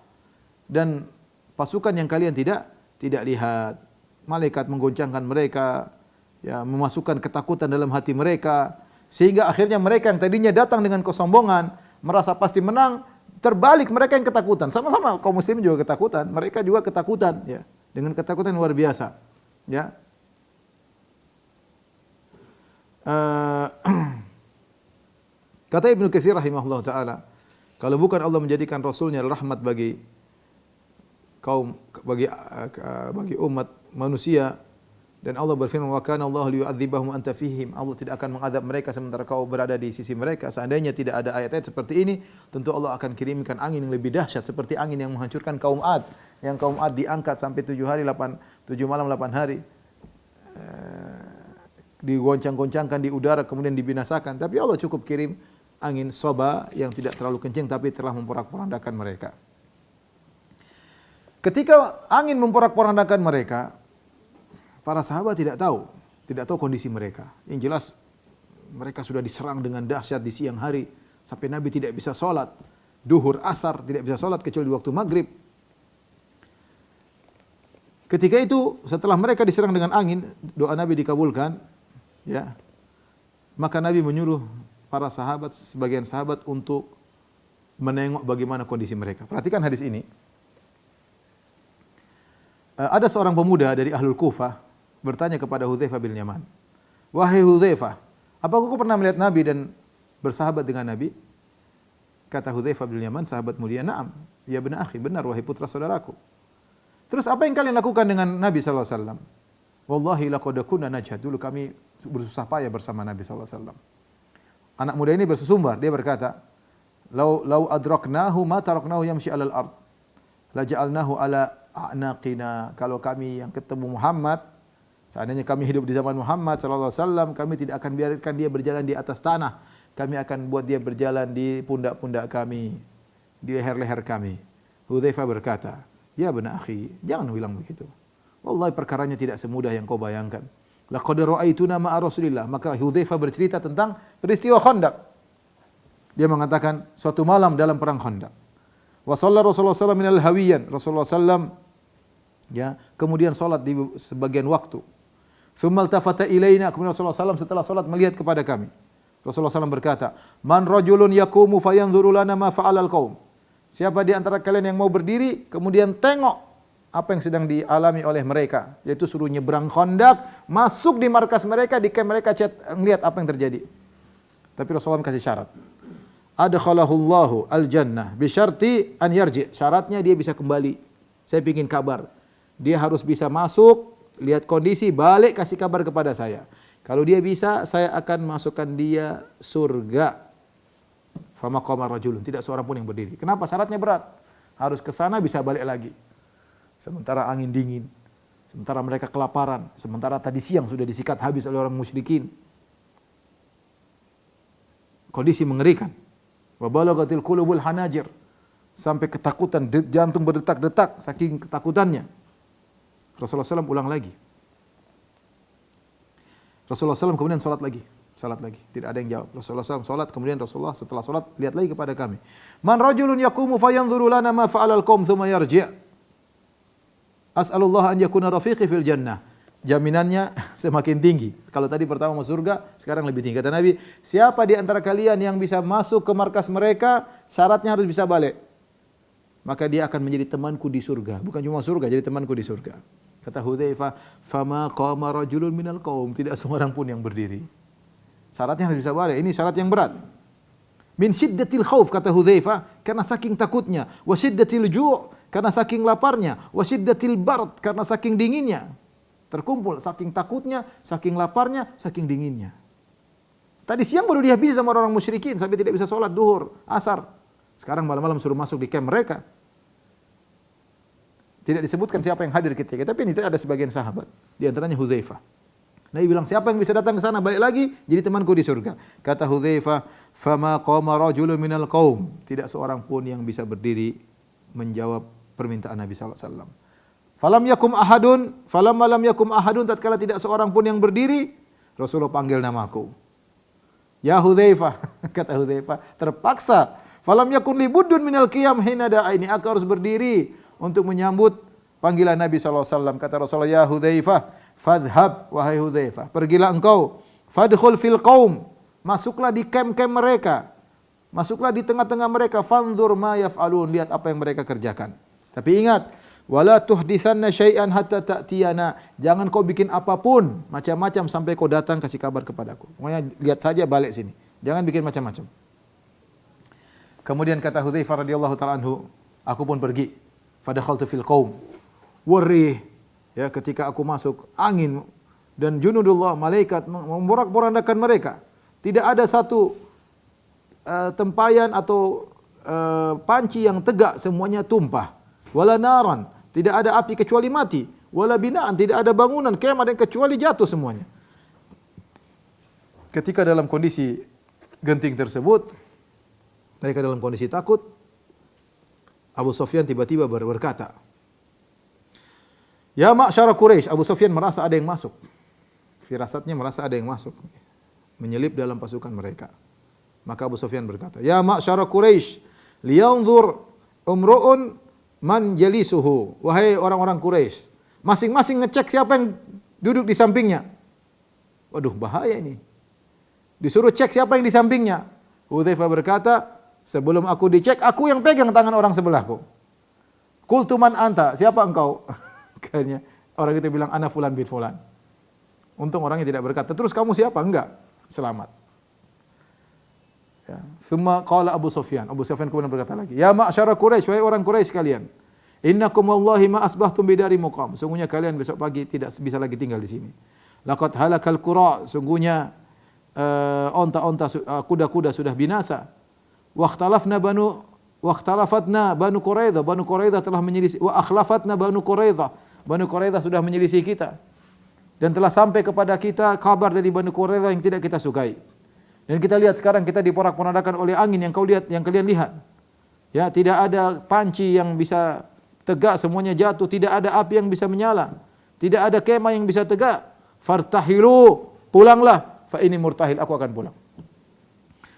Dan pasukan yang kalian tidak lihat. Malaikat menggoncangkan mereka, ya, memasukkan ketakutan dalam hati mereka. Sehingga akhirnya mereka yang tadinya datang dengan kesombongan, merasa pasti menang, terbalik mereka yang ketakutan. Sama-sama kaum muslimin juga ketakutan, mereka juga ketakutan, ya, dengan ketakutan luar biasa, ya. Kata Ibnu Katsir rahimahullah taala, kalau bukan Allah menjadikan Rasulnya rahmat bagi kaum, bagi umat manusia, dan Allah berfirman, wa kana Allah liyu'adzibahum anta fihim. Allah tidak akan mengadab mereka sementara kau berada di sisi mereka. Seandainya tidak ada ayat-ayat seperti ini, tentu Allah akan kirimkan angin yang lebih dahsyat seperti angin yang menghancurkan kaum Ad. Yang kaum Ad diangkat sampai 7 malam 8 hari. Digoncang-goncangkan di udara kemudian dibinasakan. Tapi Allah cukup kirim angin soba yang tidak terlalu kencang tapi telah memporak-porandakan mereka. Ketika angin memporak-porandakan mereka, para sahabat tidak tahu kondisi mereka. Yang jelas Mereka sudah diserang dengan dahsyat di siang hari sampai Nabi tidak bisa sholat. Duhur, asar tidak bisa sholat kecuali di waktu maghrib. Ketika itu setelah mereka diserang dengan angin, doa Nabi dikabulkan, ya. Maka Nabi menyuruh para sahabat, sebagian sahabat untuk menengok bagaimana kondisi mereka. Perhatikan hadis ini. Ada seorang pemuda dari Ahlul Kufah bertanya kepada Hudzaifah bin Yaman, "Wahai Hudzaifah, apakah kau pernah melihat Nabi dan bersahabat dengan Nabi?" Kata Hudzaifah bin Yaman, sahabat mulia, "Na'am, ya benar akhi, benar wahai putra saudaraku." Terus apa yang kalian lakukan dengan Nabi sallallahu alaihi wasallam? "Wallahi laqad kunna najhad." Dulu kami bersusah payah bersama Nabi sallallahu alaihi wasallam. Anak muda ini bersusumbar, dia berkata, "Lau adraknahu ma taraknahu yamshi 'alal ard. La ja'alnahu 'ala a'naqina." Kalau kami yang ketemu Muhammad, seandainya kami hidup di zaman Muhammad sallallahu alaihi wasallam, kami tidak akan biarkan dia berjalan di atas tanah. Kami akan buat dia berjalan di pundak-pundak kami, di leher-leher kami. Hudzaifah berkata, "Ya benar akhi, jangan bilang begitu. Wallahi perkaranya tidak semudah yang kau bayangkan. Laqad ra'aituna ma'a Rasulillah." Maka Hudzaifah bercerita tentang peristiwa Khandaq. Dia mengatakan suatu malam dalam perang Khandaq. Wa shalla Rasulullah sallallahu minal hawiyan. Rasulullah sallam ya, kemudian salat di sebagian waktu. Tsumma iltafata ilaina. Kemudian Rasulullah sallam setelah salat melihat kepada kami. Rasulullah sallam berkata, "Man rajulun yaqumu fayanzuru lana ma fa'alal qaum." Siapa di antara kalian yang mau berdiri kemudian tengok apa yang sedang dialami oleh mereka, yaitu suruh nyebrang Khandaq, masuk di markas mereka, di camp mereka, melihat apa yang terjadi. Tapi Rasulullah kasih syarat. Adkhalahullahu al-jannah bi syarti an yarji. Syaratnya dia bisa kembali. Saya ingin kabar. Dia harus bisa masuk, lihat kondisi, balik kasih kabar kepada saya. Kalau dia bisa, saya akan masukkan dia surga. Fama qama rajulun, tidak seorang pun yang berdiri. Kenapa? Syaratnya berat. Harus ke sana bisa balik lagi. Sementara angin dingin, sementara mereka kelaparan, sementara tadi siang sudah disikat habis oleh orang musyrikin. Kondisi mengerikan. Wa balagatil qulubul hanajir. Sampai ketakutan, jantung berdetak-detak saking ketakutannya. Rasulullah SAW ulang lagi. Rasulullah SAW kemudian salat lagi. Tidak ada yang jawab. Rasulullah SAW salat, kemudian Rasulullah setelah salat lihat lagi kepada kami. Man rajulun yaqumu fayanzuru lana ma fa'alal qaum thumma yarji'. As'alullah an yakuna rafiqi fil jannah. Jaminannya semakin tinggi. Kalau tadi pertama masuk surga, sekarang lebih tinggi. Kata Nabi, siapa di antara kalian yang bisa masuk ke markas mereka, syaratnya harus bisa balik. Maka dia akan menjadi temanku di surga. Bukan cuma surga, jadi temanku di surga. Kata Hudzaifah, "Fama qama rajulun minal qaum." Tidak seorang pun yang berdiri. Syaratnya harus bisa balik. Ini syarat yang berat. Min syiddatil khauf, kata Hudzaifah, karena saking takutnya. Wa syiddatil ju', karena saking laparnya. Wa syiddatil bard, karena saking dinginnya. Terkumpul saking takutnya, saking laparnya, saking dinginnya. Tadi siang baru dihabisi sama orang musyrikin sampai tidak bisa sholat duhur, asar. Sekarang malam-malam suruh masuk di camp mereka. Tidak disebutkan siapa yang hadir ketika itu, tapi ini ada sebagian sahabat, di antaranya Hudzaifah. Nabi bilang, siapa yang bisa datang ke sana balik lagi jadi temanku di surga. Kata Hudzaifah, "Fama qama rajulun minal qaum." Tidak seorang pun yang bisa berdiri menjawab permintaan Nabi sallallahu alaihi wasallam. Falamma lam yakum ahadun, tatkala tidak seorang pun yang berdiri, Rasulullah panggil namaku. Ya Hudzaifah, kata Hudzaifah, terpaksa. Falam yakun li buddun minal qiyam hina da'aini, aku harus berdiri untuk menyambut panggilan Nabi sallallahu alaihi wasallam. Kata Rasulullah, ya Hudzaifah, fadhhab, wahai Hudzaifah, pergilah engkau, fadkhul fil qaum, masuklah di camp-camp mereka. Masuklah di tengah-tengah mereka, fanzur ma yaf'alun, lihat apa yang mereka kerjakan. Tapi ingat, wala tuhditsanna syai'an hatta ta'tiyana, jangan kau bikin apapun, macam-macam sampai kau datang kasih kabar kepadaku. Pokoknya lihat saja balik sini. Jangan bikin macam-macam. Kemudian kata Hudzaifah radhiyallahu taala anhu, aku pun pergi. Fadakhaltu fil qaum. Warih, ya, ketika aku masuk, angin dan junudullah, malaikat memporak-porandakan mereka. Tidak ada satu tempayan atau panci yang tegak, semuanya tumpah. Wala naran, tidak ada api kecuali mati. Wala binaan, tidak ada bangunan kemah dan kecuali jatuh semuanya. Ketika dalam kondisi genting tersebut, mereka dalam kondisi takut, Abu Sufyan tiba-tiba berkata, "Ya ma'syara Quraisy." Abu Sufyan merasa ada yang masuk. Firasatnya merasa ada yang masuk. menyelip dalam pasukan mereka. Maka Abu Sufyan berkata, "Ya ma'syara Quraisy, liyanzur umru'un man jalisuhu." Wahai orang-orang Quraisy, masing-masing ngecek siapa yang duduk di sampingnya. Waduh, bahaya ini. Disuruh cek siapa yang di sampingnya. Hudzaifah berkata, sebelum aku dicek, aku yang pegang tangan orang sebelahku. Qultu man anta? Siapa engkau? Kayaknya orang itu bilang, ana fulan bin fulan. Untung orangnya tidak berkata, terus kamu siapa? Enggak, selamat. Ya. Thumma qala Abu Sufyan. Abu Sufyan kemudian berkata lagi, "Ya ma'syara Quraisy, wahai orang Quraisy sekalian. Innakum wallahi ma asbahtum bidari muqam." Sungguhnya kalian besok pagi tidak bisa lagi tinggal di sini. Laqad halakal qura, sungguhnya onta-onta kuda-kuda sudah binasa. Wakhtalafatna Banu Quraidah. Banu Quraidah telah menyelisih. Wa akhlafatna Banu Quraidah. Banu Quraidah sudah menyelisih kita. Dan telah sampai kepada kita kabar dari Banu Quraidah yang tidak kita sukai. Dan kita lihat sekarang kita diporak-porandakan oleh angin yang kalian lihat. Ya, tidak ada panci yang bisa tegak, semuanya jatuh, tidak ada api yang bisa menyala. Tidak ada kemah yang bisa tegak. Fartahilu, pulanglah. Fa ini murtahil, aku akan pulang.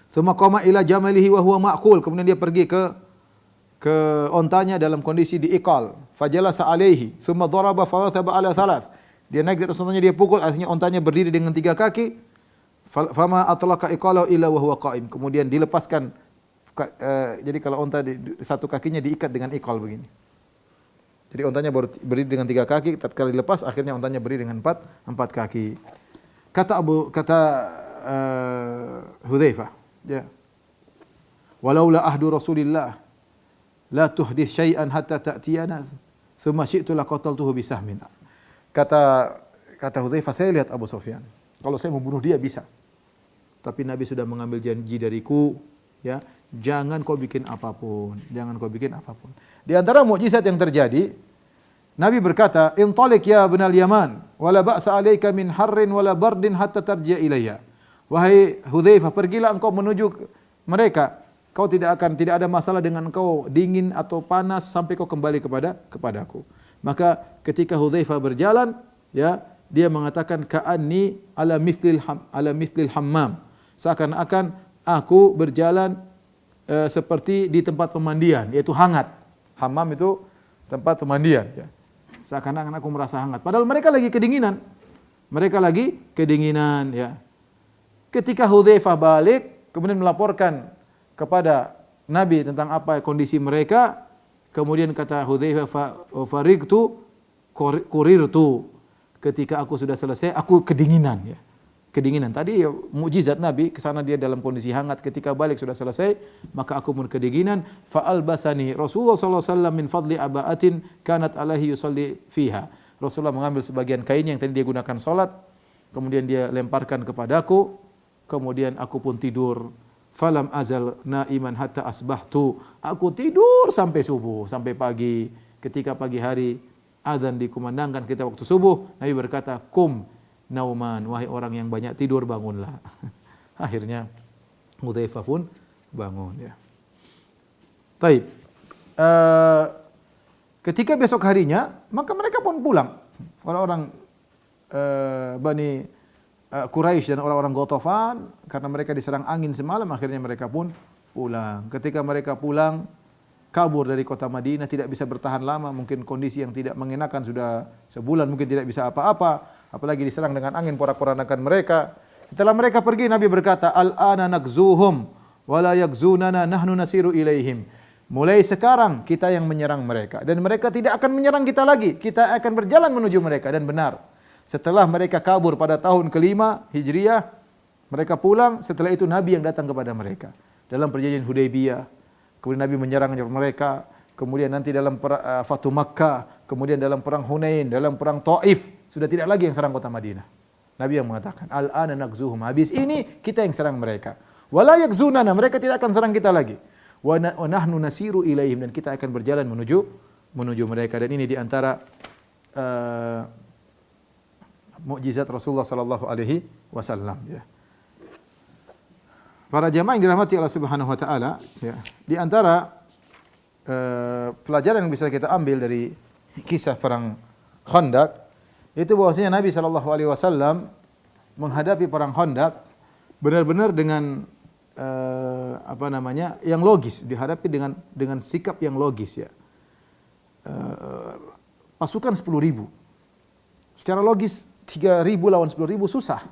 Tsumma qama ila jamalihi wa huwa ma'qul. Kemudian dia pergi ke ontanya dalam kondisi diikal. Fajalasa alaihi, tsumma daraba fawathaba ala thalath. Dia naik di atas ontanya, dia pukul, artinya ontanya berdiri dengan 3 kaki. Fama atlaqa iqalahu illa wa huwa qa'im. Kemudian dilepaskan, jadi kalau onta satu kakinya diikat dengan ikal begini. Jadi ontanya berdiri dengan 3 kaki, tatkala dilepas akhirnya ontanya berdiri dengan 4 kaki. Kata Hudzaifah, ya. Walaula ahdu Rasulillah la tuhdits syai'an hatta ta'tiyana thumma syi'tu laqataltuhu bisahmin. Kata Hudzaifah, saya lihat Abu Sufyan. Kalau saya membunuh dia bisa. Tapi Nabi sudah mengambil janji dariku, ya, jangan kau bikin apapun, jangan kau bikin apapun. Di antara mukjizat yang terjadi, Nabi berkata, "Intalik ya ibnal Yaman, wala ba'sa 'alaika min harrin wala bardin hatta tarji'a ilayya." Wahai Hudzaifah, pergilah engkau menuju mereka. Tidak ada masalah dengan engkau dingin atau panas sampai kau kembali kepadaku. Maka ketika Hudzaifah berjalan, ya, dia mengatakan ka'anni ala mithlil hammam. Seakan-akan aku berjalan seperti di tempat pemandian, yaitu hangat. Hammam itu tempat pemandian, ya. Seakan-akan aku merasa hangat. Padahal mereka lagi kedinginan. Ya. Ketika Hudzaifah balik, kemudian melaporkan kepada Nabi tentang apa kondisi mereka, kemudian kata Hudzaifah, "Farigtu kurirtu." Ketika aku sudah selesai, aku kedinginan, ya. Kedinginan. Tadi ya, mukjizat Nabi, kesana dia dalam kondisi hangat, ketika balik sudah selesai, maka aku pun kedinginan. Fa'albasani Rasulullah sallallahu alaihi wasallam min fadli aba'atin kanat alaihi yusalli fiha. Rasulullah mengambil sebagian kain yang tadi dia gunakan salat, kemudian dia lemparkan kepadaku, kemudian aku pun tidur. Falam azal naiman hatta asbahtu. Aku tidur sampai subuh, sampai pagi. Ketika pagi hari azan dikumandangkan kita waktu subuh, Nabi berkata, "Kum nauman, wahai orang yang banyak tidur, bangunlah." Akhirnya Hudzaifah pun bangun, ya. Taib. Ketika besok harinya, maka mereka pun pulang. Orang-orang Bani Quraisy dan orang-orang Ghatafan, karena mereka diserang angin semalam, akhirnya mereka pun pulang. Ketika mereka pulang, kabur dari kota Madinah, tidak bisa bertahan lama, mungkin kondisi yang tidak mengenakan, sudah sebulan mungkin tidak bisa apa-apa, apalagi diserang dengan angin, porak-porandakan mereka. Setelah mereka pergi, Nabi berkata, "Al-ana nakzuhum wa la yakzunana nahnu nasiru ilaihim." Mulai sekarang kita yang menyerang mereka dan mereka tidak akan menyerang kita lagi. Kita akan berjalan menuju mereka. Dan benar, setelah mereka kabur pada tahun ke-5 Hijriah, mereka pulang, setelah itu Nabi yang datang kepada mereka dalam perjanjian Hudaybiyah. Kemudian Nabi menyerang mereka, kemudian nanti dalam Fatu Makkah, kemudian dalam perang Hunain, dalam perang Taif, sudah tidak lagi yang serang kota Madinah. Nabi yang mengatakan, "Al-ana nakzuhum." Habis ini kita yang serang mereka. Wala yakzunana, mereka tidak akan serang kita lagi. Wa nahnu nasiru ilaihim, dan kita akan berjalan menuju mereka. Dan ini di antara mukjizat Rasulullah sallallahu alaihi wasallam, ya. Para jamaah yang dirahmati Allah Subhanahu wa taala, ya. Di antara pelajaran yang bisa kita ambil dari kisah perang Khandaq itu bahwasanya Nabi sallallahu alaihi wasallam menghadapi perang Khandaq, benar-benar dengan yang logis, dihadapi dengan sikap yang logis ya. Pasukan 10.000. Secara logis 3.000 lawan 10.000 susah.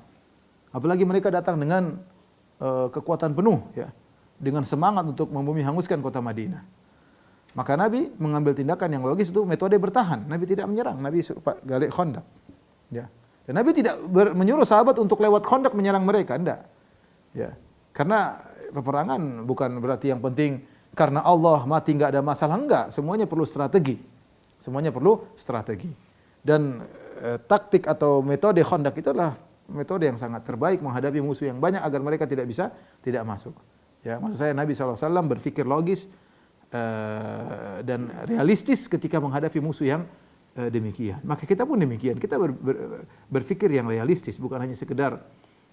Apalagi mereka datang dengan kekuatan penuh ya, dengan semangat untuk membumi hanguskan kota Madinah. Maka Nabi mengambil tindakan yang logis, itu metode bertahan. Nabi tidak menyerang, Nabi galik Khandaq. Ya. Dan Nabi tidak menyuruh sahabat untuk lewat Khandaq menyerang mereka, enggak. Ya. Karena peperangan bukan berarti yang penting karena Allah mati enggak ada masalah, enggak. Semuanya perlu strategi. Semuanya perlu strategi. Dan taktik atau metode Khandaq itu adalah metode yang sangat terbaik menghadapi musuh yang banyak agar mereka tidak masuk. Ya, maksud saya Nabi SAW berpikir logis dan realistis ketika menghadapi musuh yang demikian. Maka kita pun demikian. Kita berpikir yang realistis, bukan hanya sekedar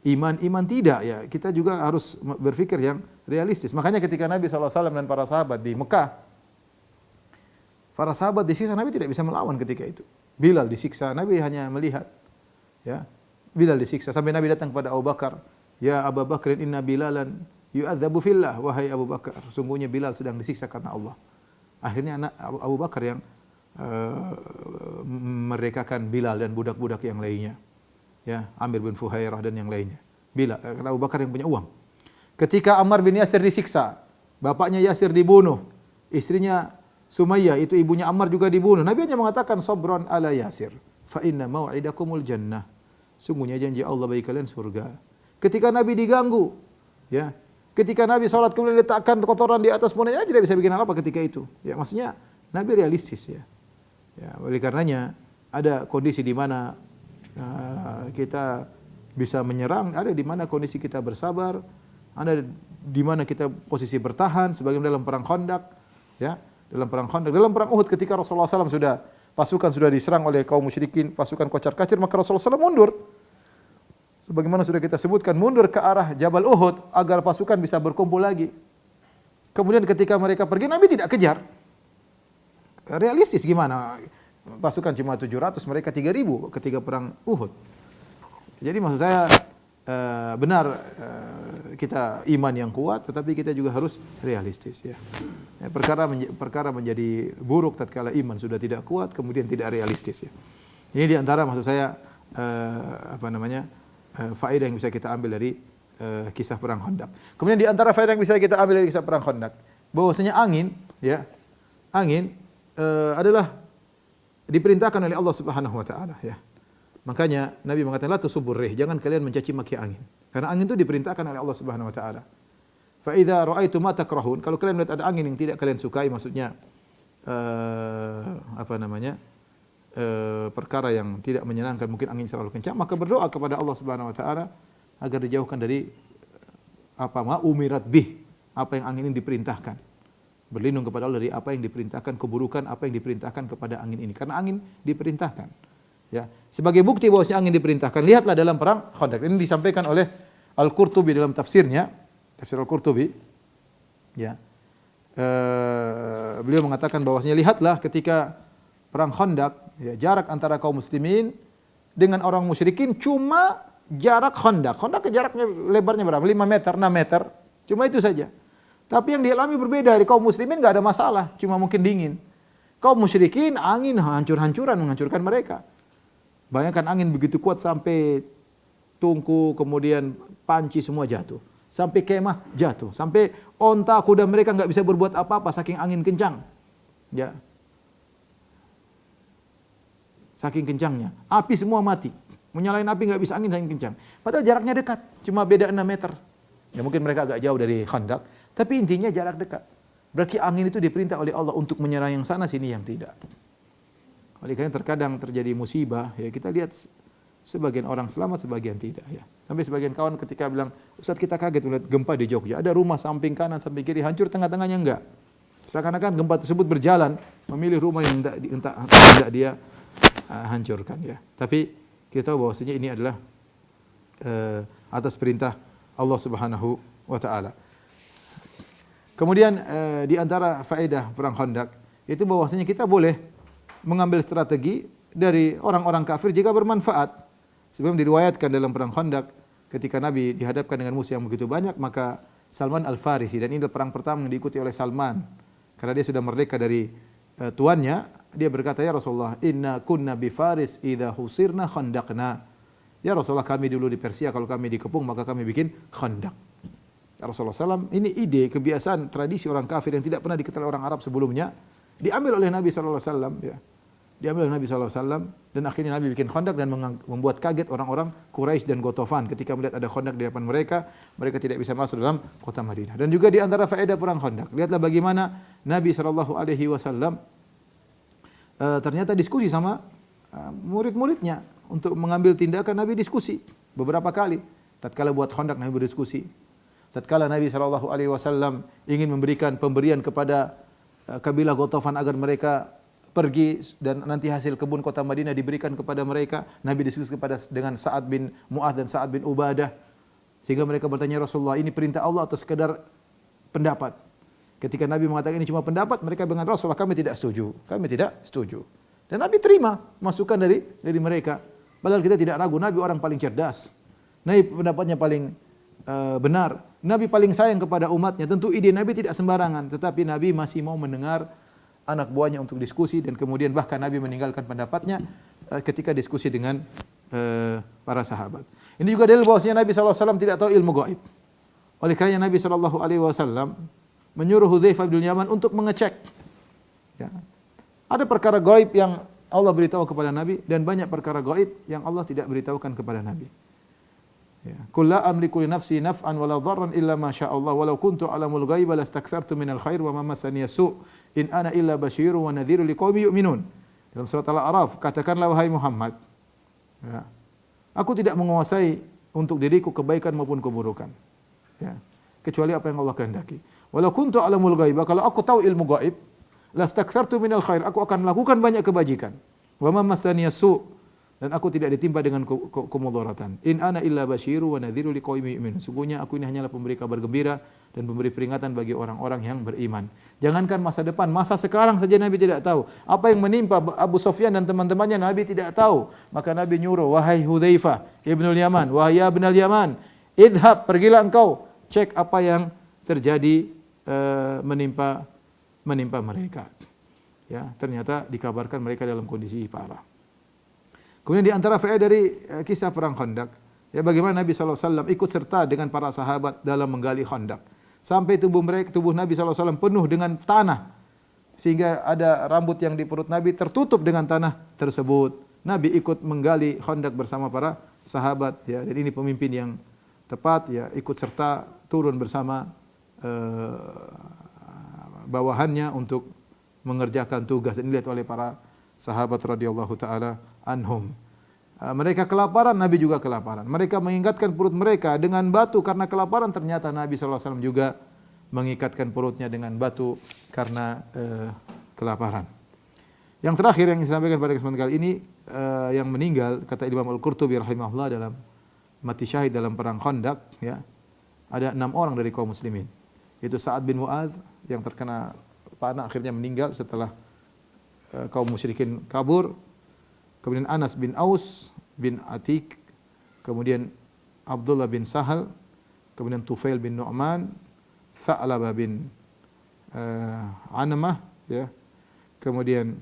iman tidak ya. Kita juga harus berpikir yang realistis. Makanya ketika Nabi SAW dan para sahabat di Mekah, para sahabat disiksa, Nabi tidak bisa melawan ketika itu. Bilal disiksa, Nabi hanya melihat. Ya, Bilal disiksa sampai Nabi datang kepada Abu Bakar, "Ya Abu Bakr, inna Bilalan yu'adzabu fillah." Wahai Abu Bakar, sungguhnya Bilal sedang disiksa karena Allah. Akhirnya Abu Bakar yang memerdekakan Bilal dan budak-budak yang lainnya. Ya, Amir bin Fuhairah dan yang lainnya. Bilal, karena Abu Bakar yang punya uang. Ketika Ammar bin Yasir disiksa, bapaknya Yasir dibunuh, istrinya Sumayyah itu ibunya Ammar juga dibunuh. Nabi hanya mengatakan sabron ala Yasir, fa inna mau'idakumul jannah. Sungguhnya janji Allah bagi kalian surga. Ketika Nabi diganggu, ya, ketika Nabi salat kemudian letakkan kotoran di atas punanya, tidak bisa bikin apa ketika itu. Ya, maksudnya Nabi realistis ya. Ya, oleh karenanya ada kondisi di mana kita bisa menyerang, ada di mana kondisi kita bersabar, ada di mana kita posisi bertahan sebagaimana dalam perang Khandaq, ya. Dalam perang Khandaq, dalam perang Uhud ketika Rasulullah SAW pasukan sudah diserang oleh kaum musyrikin, pasukan kocar-kacir, maka Rasulullah SAW mundur. Sebagaimana sudah kita sebutkan, mundur ke arah Jabal Uhud agar pasukan bisa berkumpul lagi. Kemudian ketika mereka pergi, Nabi tidak kejar. Realistis gimana? Pasukan cuma 700, mereka 3.000 ketika perang Uhud. Jadi maksud saya benar kita iman yang kuat, tetapi kita juga harus realistis ya. Perkara menjadi buruk tatkala iman sudah tidak kuat, kemudian tidak realistis ya. Ini di antara maksud saya faedah yang bisa kita ambil dari kisah perang Khandaq. Kemudian di antara faedah yang bisa kita ambil dari kisah perang Khandaq, bahwasanya angin adalah diperintahkan oleh Allah Subhanahu wa taala ya. Makanya Nabi mengatakan la tusubbur rih, jangan kalian mencaci maki angin. Karena angin itu diperintahkan oleh Allah Subhanahu wa taala. Fa idza ra'aitum ma takrahun, kalau kalian melihat ada angin yang tidak kalian sukai, maksudnya perkara yang tidak menyenangkan, mungkin angin terlalu kencang, maka berdoa kepada Allah Subhanahu wa taala agar dijauhkan dari umirat bih, apa yang angin ini diperintahkan. Berlindung kepada Allah dari apa yang diperintahkan, keburukan apa yang diperintahkan kepada angin ini, karena angin diperintahkan. Ya, sebagai bukti bahwasanya angin diperintahkan, lihatlah dalam perang Khandaq. Ini disampaikan oleh Al-Qurtubi dalam tafsirnya, tafsir Al-Qurtubi. Ya. Beliau mengatakan bahwasanya lihatlah ketika perang Khandaq, ya, jarak antara kaum muslimin dengan orang musyrikin cuma jarak Khandaq. Khandaq jaraknya lebarnya berapa? 5 meter, 6 meter. Cuma itu saja. Tapi yang dialami berbeda. Di kaum muslimin enggak ada masalah, cuma mungkin dingin. Kaum musyrikin angin hancur-hancuran menghancurkan mereka. Bayangkan angin begitu kuat sampai tungku, kemudian panci semua jatuh. Sampai kemah jatuh. Sampai onta kuda mereka enggak bisa berbuat apa-apa saking angin kencang. Ya. Saking kencangnya. Api semua mati. Menyalain api enggak bisa, angin saking kencang. Padahal jaraknya dekat. Cuma beda 6 meter. Ya mungkin mereka agak jauh dari Khandaq. Tapi intinya jarak dekat. Berarti angin itu diperintah oleh Allah untuk menyerang yang sana, sini yang tidak. Oleh karena terkadang terjadi musibah, ya kita lihat sebagian orang selamat, sebagian tidak. Ya. Sampai sebagian kawan ketika bilang, Ustaz kita kaget melihat gempa di Jogja. Ada rumah samping kanan, samping kiri hancur, tengah-tengahnya enggak. Seakan-akan gempa tersebut berjalan, memilih rumah yang tidak dia hancurkan. Ya. Tapi kita tahu bahwasanya ini adalah atas perintah Allah Subhanahu wa taala. Kemudian di antara faedah perang Khandaq itu bahwasanya kita boleh mengambil strategi dari orang-orang kafir jika bermanfaat. Sebelum diriwayatkan dalam perang Khandaq ketika Nabi dihadapkan dengan musuh yang begitu banyak, maka Salman Al-Farisi, dan ini adalah perang pertama yang diikuti oleh Salman karena dia sudah merdeka dari tuannya, dia berkata, ya Rasulullah, inna kunna bi Faris idza husirna khandaqna. Ya Rasulullah, kami dulu di Persia kalau kami dikepung maka kami bikin khandak. Ya Rasulullah SAW, ini ide, kebiasaan, tradisi orang kafir yang tidak pernah diketahui orang Arab sebelumnya, diambil oleh Nabi SAW, ya. Diambil oleh Nabi SAW, dan akhirnya Nabi bikin khandak dan membuat kaget orang-orang Quraisy dan Ghatafan ketika melihat ada khandak di depan mereka, mereka tidak bisa masuk dalam kota Madinah. Dan juga di antara faedah perang khandak, lihatlah bagaimana Nabi SAW ternyata diskusi sama murid-muridnya untuk mengambil tindakan. Nabi diskusi beberapa kali. Tatkala buat khandak Nabi berdiskusi. Tatkala Nabi SAW ingin memberikan pemberian kepada kabilah Ghatafan agar mereka pergi dan nanti hasil kebun kota Madinah diberikan kepada mereka, Nabi diskusi dengan Sa'ad bin Mu'adz dan Sa'ad bin Ubadah, sehingga mereka bertanya, Rasulullah, ini perintah Allah atau sekedar pendapat? Ketika Nabi mengatakan ini cuma pendapat, mereka bilang, Rasulullah, kami tidak setuju. Kami tidak setuju. Dan Nabi terima masukan dari mereka. Padahal kita tidak ragu, Nabi orang paling cerdas. Nabi pendapatnya paling benar. Nabi paling sayang kepada umatnya. Tentu ide Nabi tidak sembarangan, tetapi Nabi masih mau mendengar anak buahnya untuk diskusi, dan kemudian bahkan Nabi meninggalkan pendapatnya ketika diskusi dengan para sahabat. Ini juga dalil bahwasanya Nabi SAW tidak tahu ilmu gaib. Oleh karena Nabi SAW menyuruh Hudzaifah bin Yaman untuk mengecek. Ya. Ada perkara gaib yang Allah beritahu kepada Nabi, dan banyak perkara gaib yang Allah tidak beritahukan kepada Nabi. Ya. Qul la amliku li nafsi naf'an wala dharran illa ma syaa Allah walau kuntu a'lamul ghaiba lastakthartu minal khair wa ma massani su' in ana illa basyirun wa nadhirun liqaumin yu'minun. Dalam surat Al-A'raf, katakanlah wahai Muhammad, ya, aku tidak menguasai untuk diriku kebaikan maupun keburukan, ya, kecuali apa yang Allah kehendaki. Walau kuntu a'lamul ghaiba, kalau aku tahu ilmu gaib, lastakthartu minal khair, aku akan melakukan banyak kebajikan. Wa ma massani su', dan aku tidak ditimpa dengan kemudaratan. In ana illa basyiru wa nadhiru liqaumin yu'minun. Sungguhnya aku ini hanyalah pemberi kabar gembira dan pemberi peringatan bagi orang-orang yang beriman. Jangankan masa depan, masa sekarang saja Nabi tidak tahu. Apa yang menimpa Abu Sufyan dan teman-temannya Nabi tidak tahu. Maka Nabi nyuruh, wahai Hudzaifah ibnul Yaman, wahai ibnul Yaman, idhab, pergilah engkau cek apa yang terjadi menimpa mereka. Ya, ternyata dikabarkan mereka dalam kondisi parah. Kemudian di antara faedah dari kisah perang Khandaq, ya, bagaimana Nabi SAW ikut serta dengan para sahabat dalam menggali Khandaq. Sampai tubuh Nabi SAW penuh dengan tanah, sehingga ada rambut yang di perut Nabi tertutup dengan tanah tersebut. Nabi ikut menggali Khandaq bersama para sahabat, ya, dan ini pemimpin yang tepat, ya, ikut serta turun bersama bawahannya untuk mengerjakan tugas. Ini dilihat oleh para sahabat radhiyallahu taala anhum. Mereka kelaparan, Nabi juga kelaparan. Mereka mengikatkan perut mereka dengan batu karena kelaparan. Ternyata Nabi SAW juga mengikatkan perutnya dengan batu karena kelaparan. Yang terakhir yang saya sampaikan pada kesempatan kali ini, yang meninggal, kata Imam Al-Qurtubi rahimahullah, dalam mati syahid dalam perang Khandaq, ya, ada 6 orang dari kaum muslimin. Itu Sa'ad bin Mu'adz yang terkena panah akhirnya meninggal setelah kaum musyrikin kabur. Kemudian Anas bin Aus bin Atik, kemudian Abdullah bin Sahal, kemudian Tufail bin Nu'man, Tha'labah bin Anamah, ya, kemudian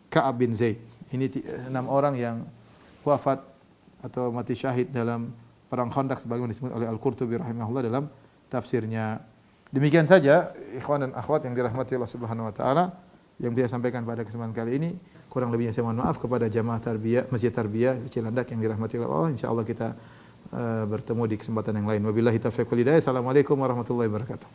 Ka'ab bin Zaid. Ini 6 orang yang wafat atau mati syahid dalam perang Khandaq sebagaimana disebut oleh Al-Qurtubi rahimahullah dalam tafsirnya. Demikian saja ikhwan dan akhwat yang dirahmati Allah Subhanahu wa taala yang saya sampaikan pada kesempatan kali ini. Kurang lebihnya saya mohon maaf kepada jamaah tarbiyah Masjid Tarbiyah Cilandak yang dirahmati Allah. Insyaallah kita bertemu di kesempatan yang lain. Wabillahi taufiq wal hidayah. Assalamualaikum warahmatullahi wabarakatuh.